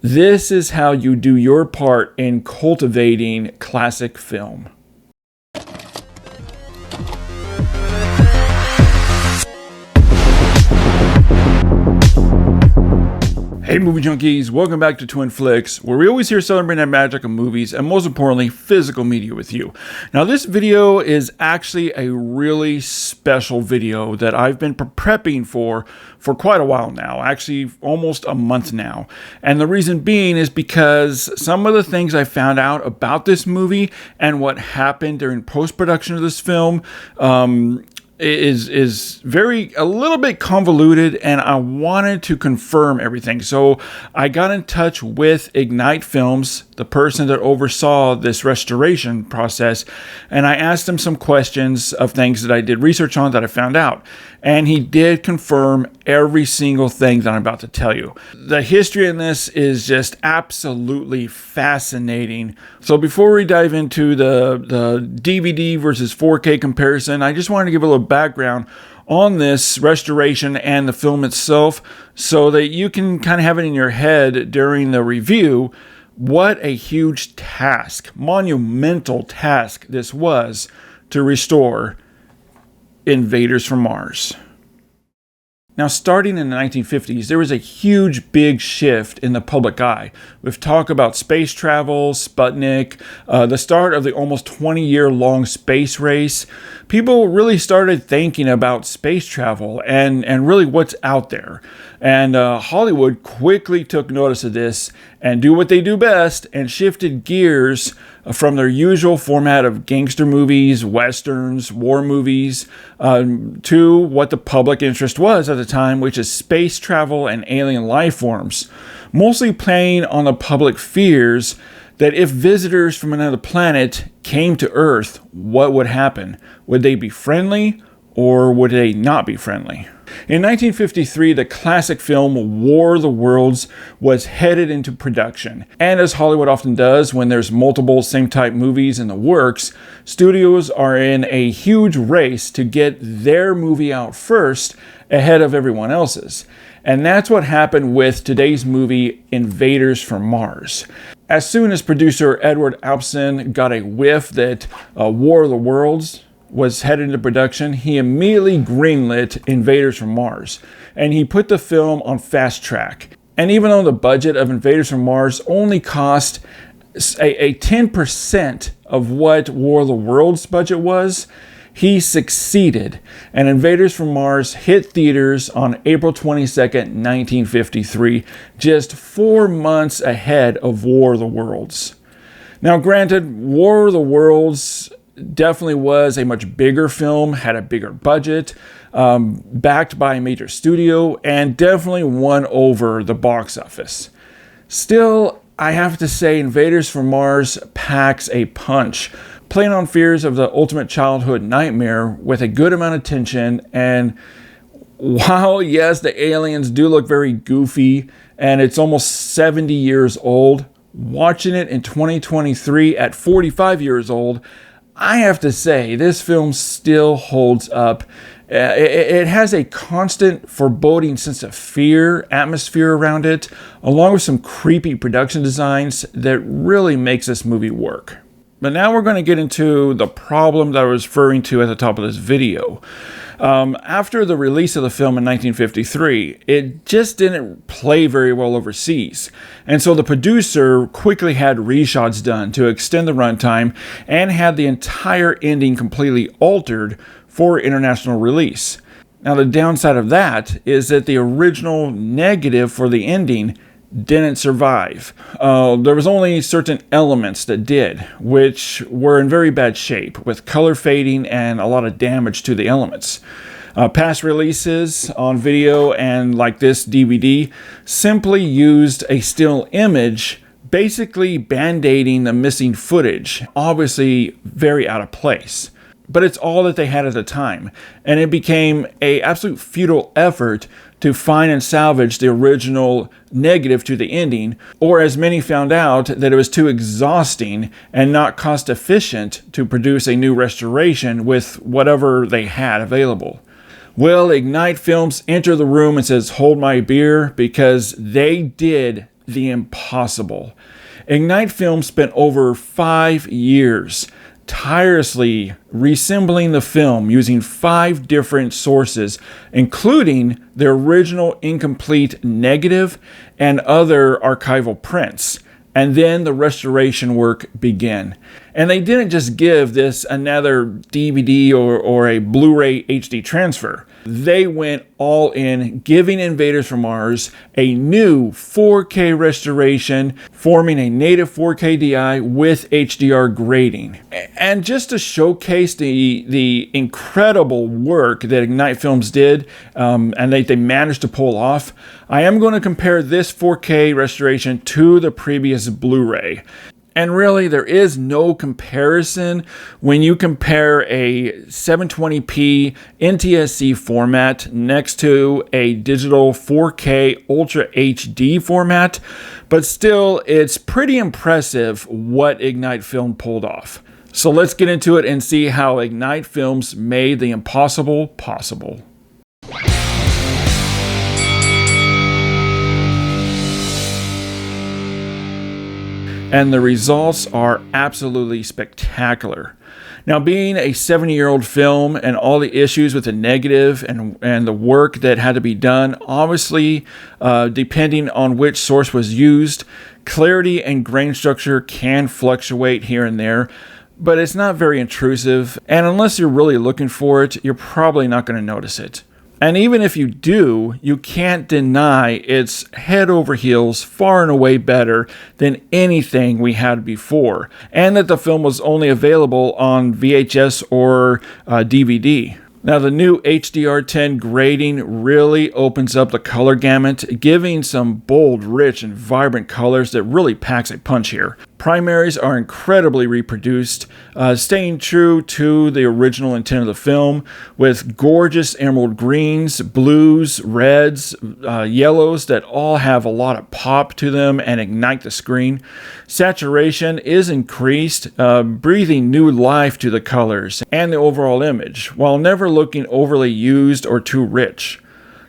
This is how you do your part in cultivating classic film. Hey movie junkies, welcome back to Twin Flicks, where we always here celebrating the magic of movies and most importantly, physical media with you. Now this video is actually a really special video that I've been prepping for quite a while now, actually almost a month now. And the reason being is because some of the things I found out about this movie and what happened during post-production of this film is a little bit convoluted, and I wanted to confirm everything. So I got in touch with Ignite Films, the person that oversaw this restoration process, and I asked him some questions of things that I did research on that I found out. And he did confirm every single thing that I'm about to tell you. The history in this is just absolutely fascinating. So before we dive into the DVD versus 4K comparison, I just wanted to give a little background on this restoration and the film itself so that you can kind of have it in your head during the review what a huge task, monumental task this was to restore Invaders from Mars. Now, starting in the 1950s, there was a huge, big shift in the public eye with talk about space travel, Sputnik, the start of the almost 20-year-long space race. People really started thinking about space travel and really what's out there. And Hollywood quickly took notice of this and do what they do best and shifted gears from their usual format of gangster movies, westerns, war movies, to what the public interest was at the time, which is space travel and alien life forms, mostly playing on the public fears that if visitors from another planet came to Earth, what would happen? Would they be friendly or would they not be friendly? In 1953, the classic film War of the Worlds was headed into production. And as Hollywood often does when there's multiple same-type movies in the works, studios are in a huge race to get their movie out first ahead of everyone else's. And that's what happened with today's movie, Invaders from Mars. As soon as producer Edward Albson got a whiff that War of the Worlds was headed into production, he immediately greenlit Invaders from Mars, and he put the film on fast track. And even though the budget of Invaders from Mars only cost a 10% of what War of the Worlds budget was, he succeeded, and Invaders from Mars hit theaters on April 22nd, 1953, just 4 months ahead of War of the Worlds. Now granted, War of the Worlds definitely was a much bigger film, had a bigger budget, backed by a major studio, and definitely won over the box office. Still, I have to say Invaders from Mars packs a punch, playing on fears of the ultimate childhood nightmare with a good amount of tension. And while, yes, the aliens do look very goofy, and it's almost 70 years old, watching it in 2023 at 45 years old, I have to say, this film still holds up. It has a constant foreboding sense of fear, atmosphere around it, along with some creepy production designs that really makes this movie work. But now we're going to get into the problem that I was referring to at the top of this video. After the release of the film in 1953, it just didn't play very well overseas. And so the producer quickly had reshots done to extend the runtime and had the entire ending completely altered for international release. Now the downside of that is that the original negative for the ending didn't survive. There was only certain elements that did, which were in very bad shape, with color fading and a lot of damage to the elements. Past releases on video and like this DVD simply used a still image, basically band-aiding the missing footage, obviously very out of place. But it's all that they had at the time, and it became an absolute futile effort to find and salvage the original negative to the ending, or as many found out, that it was too exhausting and not cost efficient to produce a new restoration with whatever they had available. Well, Ignite Films entered the room and says, "Hold my beer," because they did the impossible. Ignite Films spent over 5 years tirelessly reassembling the film using 5 different sources, including the original incomplete negative and other archival prints. And then the restoration work began. And they didn't just give this another DVD or a Blu-ray HD transfer. They went all in, giving Invaders from Mars a new 4K restoration, forming a native 4K DI with HDR grading. And just to showcase the incredible work that Ignite Films did, and they managed to pull off, I am going to compare this 4K restoration to the previous Blu-ray. And really, there is no comparison when you compare a 720p NTSC format next to a digital 4K Ultra HD format. But still, it's pretty impressive what Ignite Film pulled off. So let's get into it and see how Ignite Films made the impossible possible. And the results are absolutely spectacular. Now, being a 70-year-old film and all the issues with the negative and the work that had to be done, obviously, depending on which source was used, clarity and grain structure can fluctuate here and there, but it's not very intrusive, and unless you're really looking for it, you're probably not going to notice it. And even if you do, you can't deny it's head over heels, far and away better than anything we had before, and that the film was only available on VHS or DVD. Now, the new HDR10 grading really opens up the color gamut, giving some bold, rich, and vibrant colors that really packs a punch here. Primaries are incredibly reproduced, staying true to the original intent of the film, with gorgeous emerald greens, blues, reds, yellows that all have a lot of pop to them and ignite the screen. Saturation is increased, breathing new life to the colors and the overall image, while never looking overly used or too rich.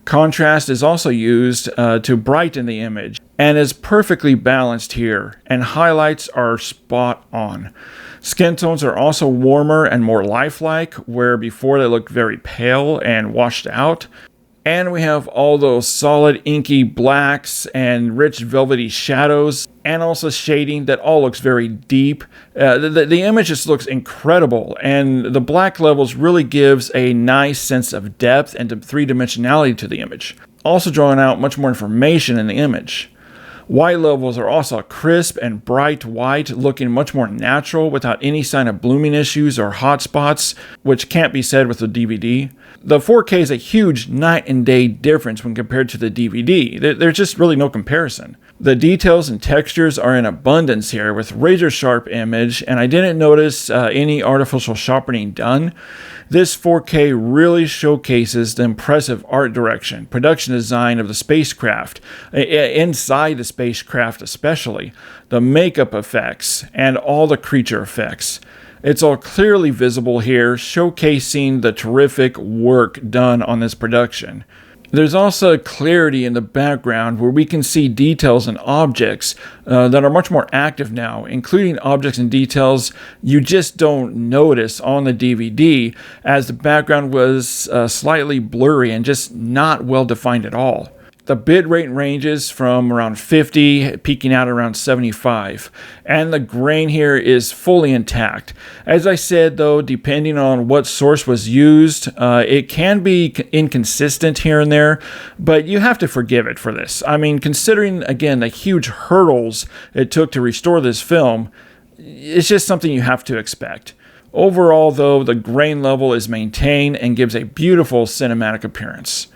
Contrast is also used to brighten the image and is perfectly balanced here, and highlights are spot on. Skin tones are also warmer and more lifelike, where before they looked very pale and washed out. And we have all those solid inky blacks and rich velvety shadows, and also shading that all looks very deep. The image just looks incredible, and the black levels really gives a nice sense of depth and three-dimensionality to the image, also drawing out much more information in the image. White levels are also crisp and bright white, looking much more natural without any sign of blooming issues or hot spots, which can't be said with the DVD. The 4K is a huge night and day difference when compared to the DVD. There's just really no comparison. The details and textures are in abundance here with razor sharp image, and I didn't notice any artificial sharpening done. This 4K really showcases the impressive art direction, production design of the spacecraft, inside the spacecraft especially, the makeup effects, and all the creature effects. It's all clearly visible here, showcasing the terrific work done on this production. There's also clarity in the background where we can see details and objects that are much more active now, including objects and details you just don't notice on the DVD, as the background was slightly blurry and just not well defined at all. The bitrate ranges from around 50, peaking out around 75, and the grain here is fully intact. As I said though, depending on what source was used, it can be inconsistent here and there, but you have to forgive it for this. I mean, considering again the huge hurdles it took to restore this film, it's just something you have to expect. Overall though, the grain level is maintained and gives a beautiful cinematic appearance.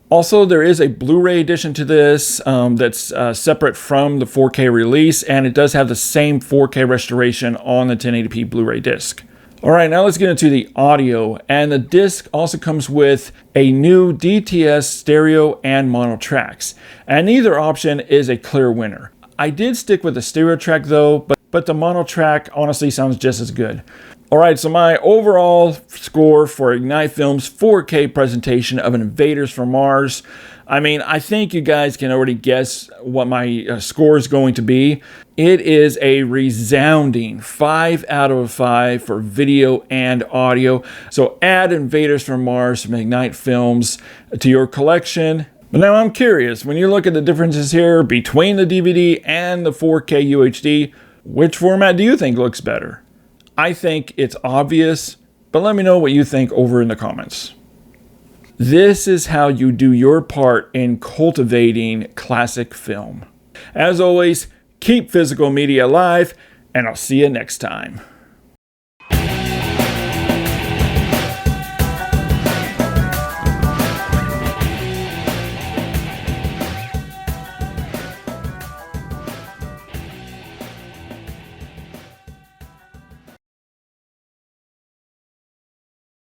Also, there is a Blu-ray edition to this that's separate from the 4K release, and it does have the same 4K restoration on the 1080p Blu-ray disc. Alright, now let's get into the audio, and the disc also comes with a new DTS stereo and mono tracks, and neither option is a clear winner. I did stick with the stereo track though, but the mono track honestly sounds just as good. Alright, so my overall score for Ignite Films 4K presentation of Invaders from Mars, I mean, I think you guys can already guess what my score is going to be. It is a resounding 5 out of 5 for video and audio. So add Invaders from Mars from Ignite Films to your collection. But now I'm curious, when you look at the differences here between the DVD and the 4K UHD, which format do you think looks better? I think it's obvious, but let me know what you think over in the comments. This is how you do your part in cultivating classic film. As always, keep physical media alive, and I'll see you next time.